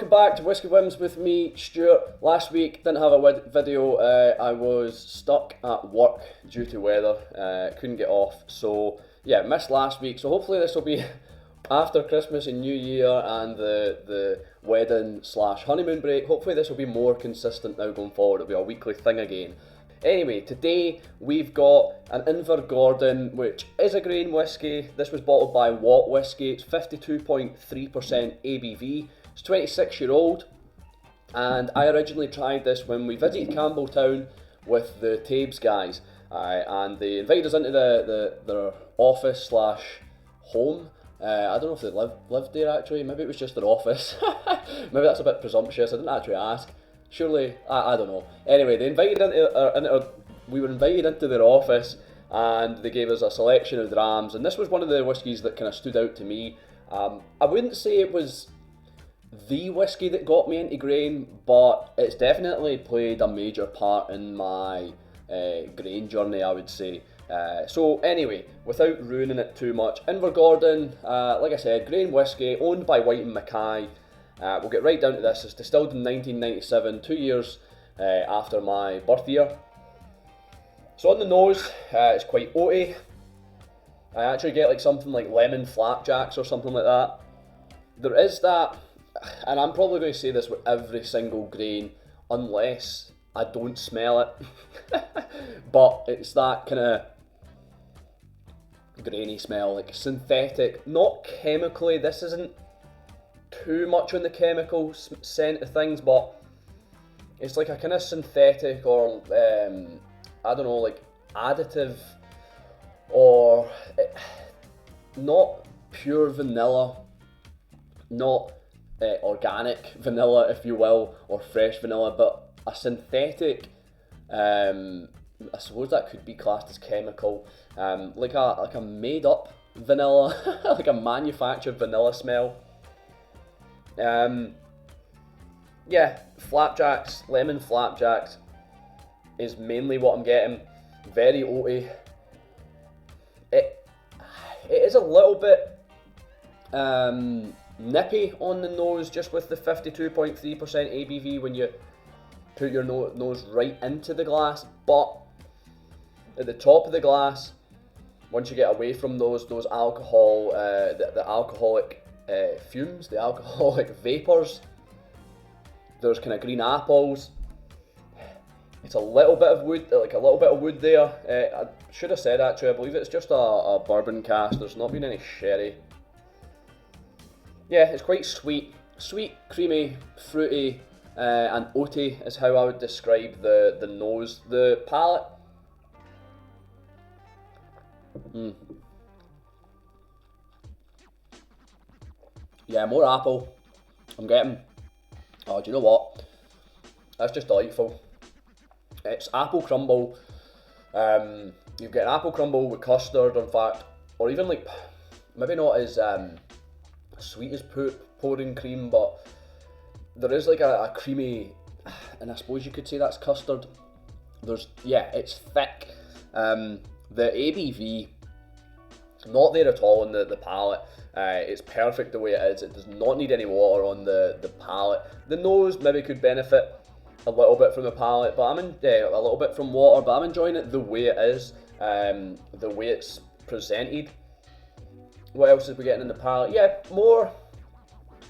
welcome back to Whisky Whims with me, Stuart. Last week, didn't have a video. I was stuck at work due to weather. Couldn't get off, so yeah, missed last week. So hopefully this will be after Christmas and New Year and the wedding / honeymoon break. Hopefully this will be more consistent now going forward. It'll be a weekly thing again. Anyway, today we've got an Invergordon, which is a grain whisky. This was bottled by Watt Whisky. It's 52.3% ABV. It's 26-year-old, and I originally tried this when we visited Campbelltown with the Tabes guys, and they invited us into their office / home. I don't know if they lived there actually. Maybe it was just their office. Maybe that's a bit presumptuous. I didn't actually ask. Surely, I don't know. Anyway, they invited we were invited into their office, and they gave us a selection of drams, and this was one of the whiskies that kind of stood out to me. I wouldn't say it was the whiskey that got me into grain, but it's definitely played a major part in my grain journey, I would say. So anyway, without ruining it too much, Invergordon, like I said, grain whisky, owned by White & Mackay. We'll get right down to this. It's distilled in 1997, 2 years after my birth year. So on the nose, it's quite oaty. I actually get like something like lemon flapjacks or something like that. There is that, and I'm probably going to say this with every single grain, unless I don't smell it. But it's that kind of grainy smell, like synthetic, not chemically. This isn't too much on the chemical scent of things, but it's like a kind of synthetic or I don't know, like additive, or not pure vanilla, not organic vanilla, if you will, or fresh vanilla, but a synthetic. I suppose that could be classed as chemical, like a made up vanilla, like a manufactured vanilla smell. Yeah, flapjacks, lemon flapjacks is mainly what I'm getting. Very oaty. It is a little bit nippy on the nose, just with the 52.3% ABV when you put your nose right into the glass, but at the top of the glass, once you get away from those alcohol, the alcoholic fumes, the alcoholic vapors, there's kind of green apples. It's a little bit of wood, there. I should have said actually, I believe it's just a bourbon cask. There's not been any sherry. Yeah, it's quite sweet, creamy, fruity, and oaty is how I would describe the nose. The palate. Yeah, more apple I'm getting. Oh, do you know what? That's just delightful. It's apple crumble. You get an apple crumble with custard, in fact, or even like, maybe not as sweet as pouring cream, but there is like a creamy, and I suppose you could say that's custard. It's thick. The ABV, not there at all in the palate. It's perfect the way it is. It does not need any water on the palate. The nose maybe could benefit a little bit from the palate, but a little bit from water, but I'm enjoying it the way it is, the way it's presented. What else is we getting in the palate? Yeah, more,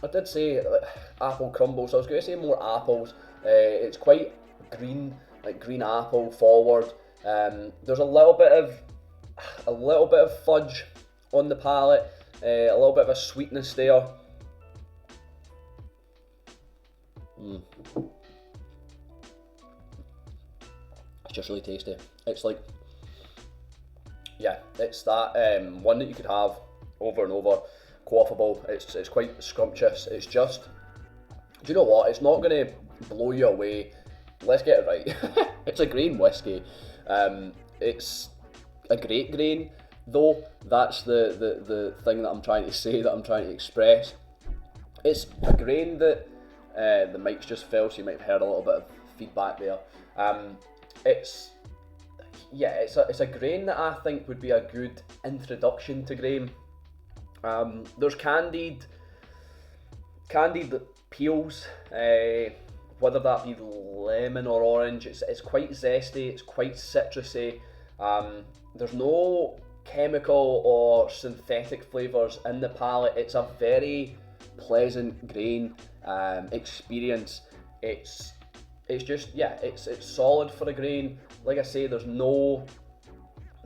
I did say apple crumble, so I was going to say more apples. It's quite green, like green apple forward. There's a little bit of fudge on the palate, a little bit of a sweetness there. It's just really tasty. It's like, yeah, it's that one that you could have over and over, quaffable. It's quite scrumptious. It's just, do you know what? It's not going to blow you away. Let's get it right. It's a grain whiskey. It's a great grain, though. That's the thing that I'm trying to say, that I'm trying to express. It's a grain that the mic's just fell, so you might have heard a little bit of feedback there. It's a grain that I think would be a good introduction to grain. There's candied peels, whether that be lemon or orange. It's quite zesty, it's quite citrusy. There's no chemical or synthetic flavours in the palate. It's a very pleasant grain experience. It's just, yeah, it's solid for a grain. Like I say, there's none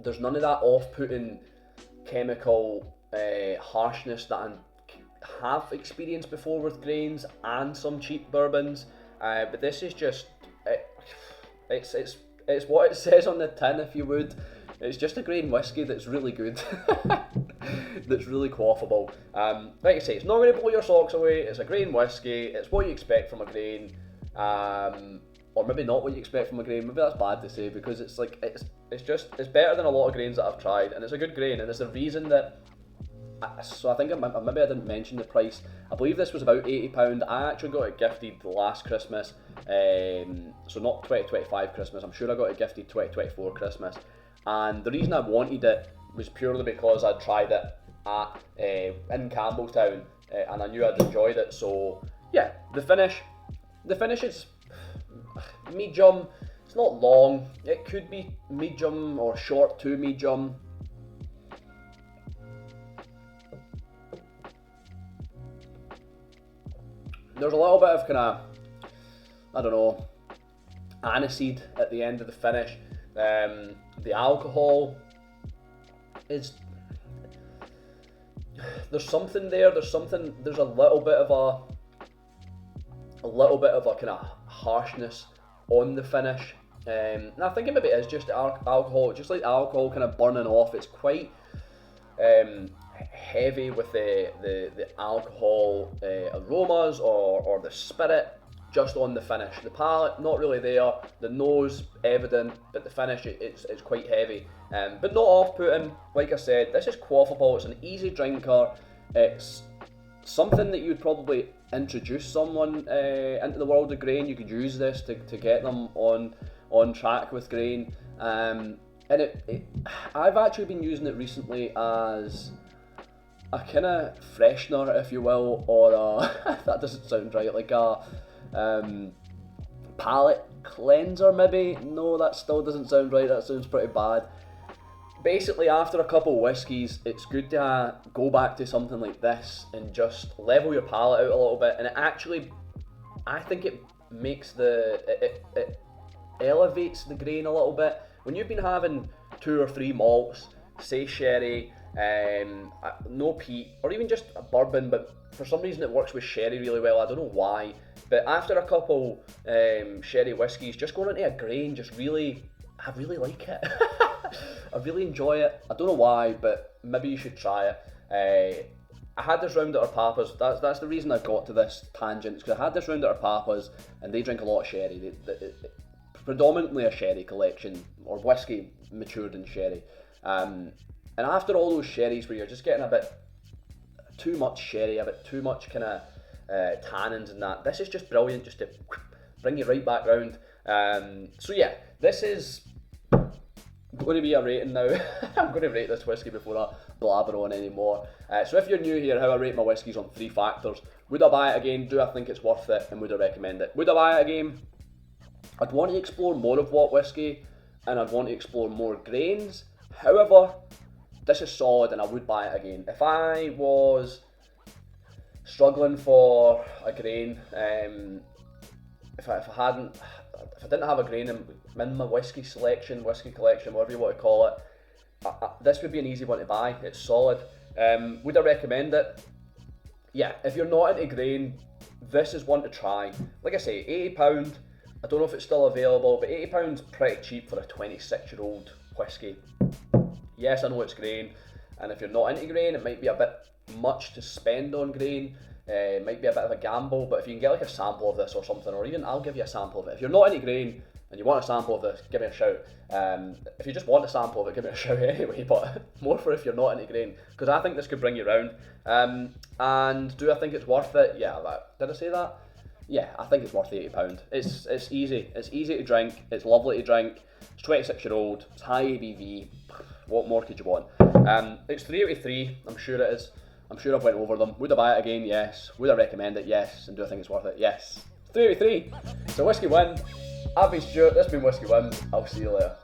of that off-putting chemical harshness that I have experienced before with grains and some cheap bourbons. But this is just, it's what it says on the tin, if you would. It's just a grain whiskey that's really good, that's really quaffable. Like I say, it's not going to blow your socks away. It's a grain whiskey. It's what you expect from a grain, or maybe not what you expect from a grain. Maybe that's bad to say, because it's like it's better than a lot of grains that I've tried, and it's a good grain, and it's the reason that. So I think maybe I didn't mention the price. I believe this was about £80. I actually got it gifted last Christmas, so not 2025 Christmas. I'm sure I got it gifted 2024 Christmas. And the reason I wanted it was purely because I'd tried it at in Campbelltown, and I knew I'd enjoyed it. So yeah, the finish is medium. It's not long. It could be medium or short to medium. There's a little bit of kind of, I don't know, aniseed at the end of the finish. The alcohol is, there's something there. There's a little bit of a kind of harshness on the finish. And I think it maybe is just alcohol, just like alcohol kind of burning off. It's quite heavy with the alcohol aromas or the spirit just on the finish. The palate, not really there. The nose, evident, but the finish, it's quite heavy. But not off-putting. Like I said, this is quaffable. It's an easy drinker. It's something that you'd probably introduce someone into the world of grain. You could use this to get them on track with grain. And I've actually been using it recently as a kind of freshener, if you will, or a, that doesn't sound right, like a palate cleanser maybe. No, that still doesn't sound right. That sounds pretty bad. Basically, after a couple of whiskies, it's good to go back to something like this and just level your palate out a little bit. And it actually, I think it makes it elevates the grain a little bit. When you've been having 2 or 3 malts, say sherry, no peat, or even just a bourbon, but for some reason it works with sherry really well. I don't know why, but after a couple sherry whiskies, just going into a grain, I really like it. I really enjoy it. I don't know why, but maybe you should try it. I had this round at our papa's. That's the reason I got to this tangent, because I had this round at our papa's, and they drink a lot of sherry. They predominantly a sherry collection, or whiskey matured in sherry. And after all those sherries where you're just getting a bit too much sherry, a bit too much kind of tannins and that, this is just brilliant, just to bring you right back round. So yeah, this is going to be a rating now. I'm going to rate this whiskey before I blabber on anymore. So if you're new here, how I rate my whiskies on 3 factors. Would I buy it again? Do I think it's worth it? And would I recommend it? Would I buy it again? I'd want to explore more of Watt Whisky, and I'd want to explore more grains. However, this is solid and I would buy it again. If I was struggling for a grain, if I didn't have a grain in my whiskey collection, whatever you want to call it, this would be an easy one to buy. It's solid. Would I recommend it? Yeah, if you're not into grain, this is one to try. Like I say, £80. I don't know if it's still available, but £80 pretty cheap for a 26-year-old whiskey. Yes, I know it's grain, and if you're not into grain, it might be a bit much to spend on grain. It might be a bit of a gamble, but if you can get like a sample of this or something, or even I'll give you a sample of it. If you're not into grain and you want a sample of this, give me a shout. If you just want a sample of it, give me a shout anyway, but more for if you're not into grain, because I think this could bring you round. And do I think it's worth it? Yeah, did I say that? Yeah, I think it's worth £80. It's easy. It's easy to drink. It's lovely to drink. It's 26-year-old. It's high ABV. What more could you want? It's 3 out of 3. I'm sure it is. I'm sure I've went over them. Would I buy it again? Yes. Would I recommend it? Yes. And do I think it's worth it? Yes. 3 out of 3. So Whisky Win. I've been Stuart, this has been Whisky Win. I'll see you later.